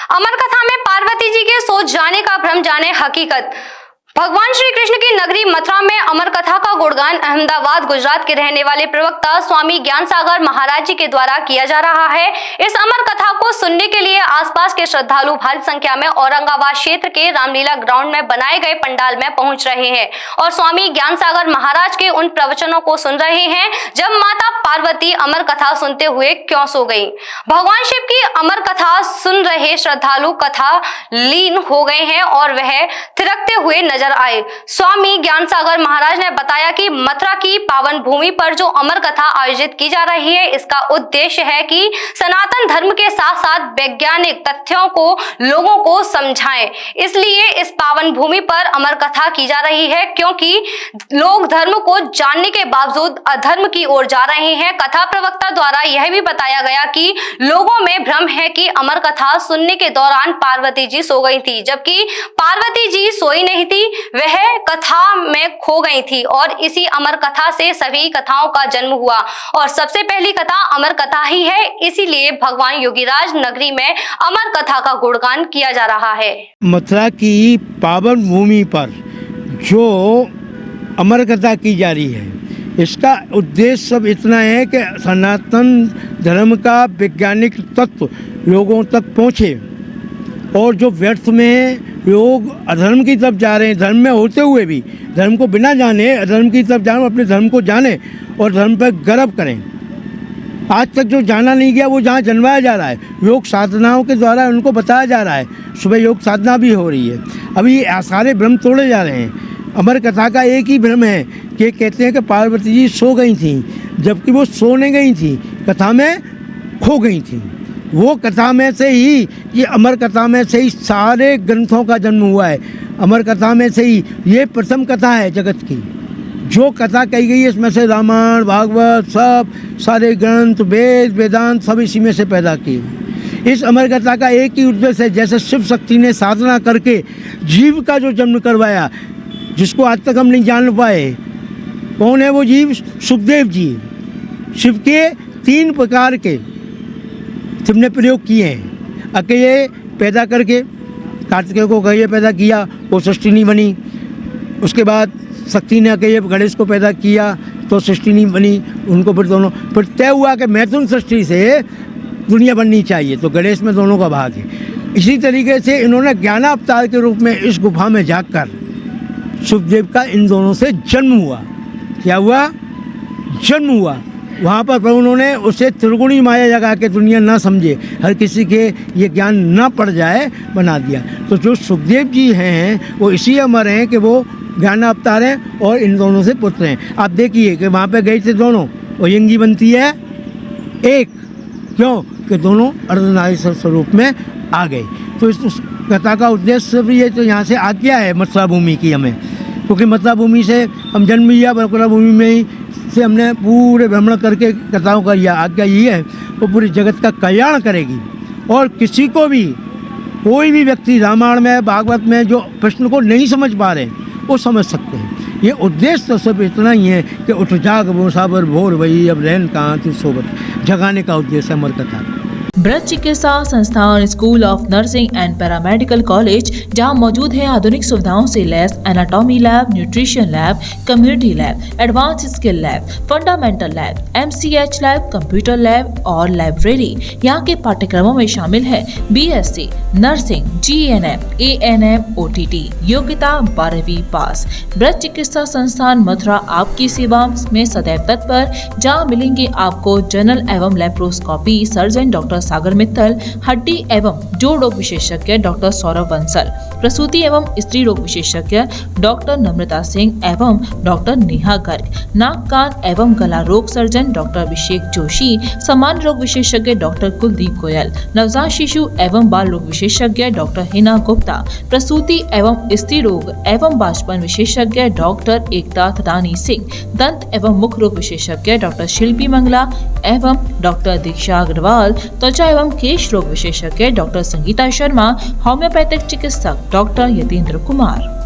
अमर कथा में पार्वती जी के सो जाने का भ्रम जाने हकीकत। भगवान श्री कृष्ण की नगरी मथुरा में अमर कथा का गुणगान अहमदाबाद गुजरात के रहने वाले प्रवक्ता स्वामी ज्ञान सागर महाराज जी के द्वारा किया जा रहा है। इस अमर कथा को सुनने के लिए आसपास के श्रद्धालु भारी संख्या में औरंगाबाद क्षेत्र के रामलीला ग्राउंड में बनाए गए पंडाल में पहुंच रहे हैं और स्वामी ज्ञान सागर महाराज के उन प्रवचनों को सुन रहे हैं जब माता पार्वती अमर कथा सुनते हुए क्यों सो गई। भगवान शिव की अमर कथा सुन रहे श्रद्धालु कथा लीन हो गए हैं और वह थिरकते हुए नजर आए। स्वामी ज्ञान सागर महाराज ने बताया कि मथुरा की पावन भूमि पर जो अमर कथा आयोजित की जा रही है, इसका उद्देश्य है कि सनातन धर्म के साथ साथ वैज्ञानिक तथ्यों को लोगों को समझाएं। इसलिए इस पावन भूमि पर अमर कथा की जा रही है क्योंकि लोग धर्म को जानने के बावजूद अधर्म की ओर जा रहे हैं। कथा प्रवक्ता द्वारा यह भी बताया गया कि लोगों में भ्रम है कि अमर कथा सुनने के दौरान पार्वती जी सो गई थी, जबकि पार्वती जी सोई नहीं थी, वह कथा में खो गई थी और इसी अमर कथा से सभी कथाओं का जन्म हुआ और सबसे पहली कथा अमर कथा ही है। इसीलिए भगवान योगीराज नगरी में अमर कथा का गुणगान किया जा रहा है। मथुरा की पावन भूमि पर जो अमर कथा की जा रही है, इसका उद्देश्य सब इतना है कि सनातन धर्म का वैज्ञानिक तत्व लोगों तक पहुँचे और जो व्यर्थ में लोग अधर्म की तरफ जा रहे हैं, धर्म में होते हुए भी धर्म को बिना जाने अधर्म की तरफ जाने, अपने धर्म को जाने और धर्म पर गर्व करें। आज तक जो जाना नहीं गया वो जहाँ जन्माया जा रहा है, योग साधनाओं के द्वारा उनको बताया जा रहा है। सुबह योग साधना भी हो रही है। अभी सारे भ्रम तोड़े जा रहे हैं। अमर कथा का एक ही भ्रम है कि कहते हैं कि पार्वती जी सो गई थी, जबकि वो सोने गई थी, कथा में खो गई थी। वो कथा में से ही, ये अमर कथा में से ही सारे ग्रंथों का जन्म हुआ है। अमर कथा में से ही ये प्रथम कथा है जगत की। जो कथा कही गई है इसमें से रामायण भागवत सब सारे ग्रंथ वेद वेदांत सब इसी में से पैदा किए। इस अमर कथा का एक ही उद्देश्य है, जैसे शिव शक्ति ने साधना करके जीव का जो जन्म करवाया, जिसको आज तक हम नहीं जान पाए। कौन है वो जीव? सुखदेव जी। शिव के 3 प्रकार के शिव ने प्रयोग किए हैं। अकेले पैदा करके कार्तिकेय को अकेले पैदा किया, वो सृष्टि नहीं बनी। उसके बाद शक्ति ने अकेले गणेश को पैदा किया तो सृष्टि नहीं बनी। उनको फिर तय हुआ कि मैथुन सृष्टि से दुनिया बननी चाहिए, तो गणेश में दोनों का भाग है। इसी तरीके से इन्होंने ज्ञानावतार के रूप में इस गुफा में जाकर सुखदेव का इन दोनों से जन्म हुआ। क्या हुआ? जन्म हुआ। वहाँ पर उन्होंने उसे त्रिगुणी माया लगा के दुनिया ना समझे, हर किसी के ये ज्ञान ना पड़ जाए, बना दिया। तो जो सुखदेव जी हैं वो इसी अमर हैं कि वो ज्ञान अवतार हैं और इन दोनों से पुत्र हैं। आप देखिए कि वहाँ पे गए थे दोनों, उयंगी बनती है एक, क्यों कि दोनों अर्धनारीश्वर स्वरूप में आ गए। तो इस कथा का उद्देश्य भी ये तो यहाँ से आज्ञा है मथुरा भूमि की हमें, क्योंकि मथुरा भूमि से हम जन्म लिया, मथुरा भूमि में ही से हमने पूरे भ्रमण करके कथाओं का यह आज्ञा ये है वो पूरी जगत का कल्याण करेगी। और किसी को भी, कोई भी व्यक्ति रामायण में भागवत में जो प्रश्न को नहीं समझ पा रहे वो समझ सकते हैं। ये उद्देश्य तो सब इतना ही है कि उठ जाग मुसाफिर भोर भई अब रहन कहाँ तू सोबत, जगाने का उद्देश्य है अमर कथा। Braj Chikitsa Sansthan school of nursing and paramedical college, जहां मौजूद है आधुनिक सुविधाओं से लैस anatomy lab, nutrition lab, community lab, advance skill lab, fundamental lab, MCH lab, computer lab और लाइब्रेरी। यहां के पाठ्यक्रमों में शामिल है BSc nursing, GNM, ANM, OTT, योग्यता 12वीं पास। ब्रज चिकित्सा संस्थान मथुरा आपकी सेवा में सदैव तत्पर, जहाँ मिलेंगे आपको जनरल एवं लेप्रोस्कोपी सर्जन डॉक्टर सागर मित्तल, हड्डी एवं जोड़ रोग विशेषज्ञ डॉक्टर सौरभ बंसल, प्रसूति एवं स्त्री रोग विशेषज्ञ डॉक्टर नम्रता सिंह एवं डॉक्टर नेहा गर्ग, नाक कान एवं गला रोग सर्जन डॉक्टर अभिषेक जोशी, सामान्य रोग विशेषज्ञ डॉक्टर कुलदीप गोयल, नवजात शिशु एवं बाल रोग विशेषज्ञ डॉक्टर हिना गुप्ता, प्रसूति एवं स्त्री रोग एवं बाष्पन विशेषज्ञ डॉक्टर एकता थदानी सिंह, दंत एवं मुख रोग विशेषज्ञ डॉक्टर शिल्पी मंगला एवं डॉक्टर दीक्षा अग्रवाल, त्वचा एवं केश रोग विशेषज्ञ डॉक्टर संगीता शर्मा, होम्योपैथिक चिकित्सक डॉक्टर यतीन्द्र कुमार।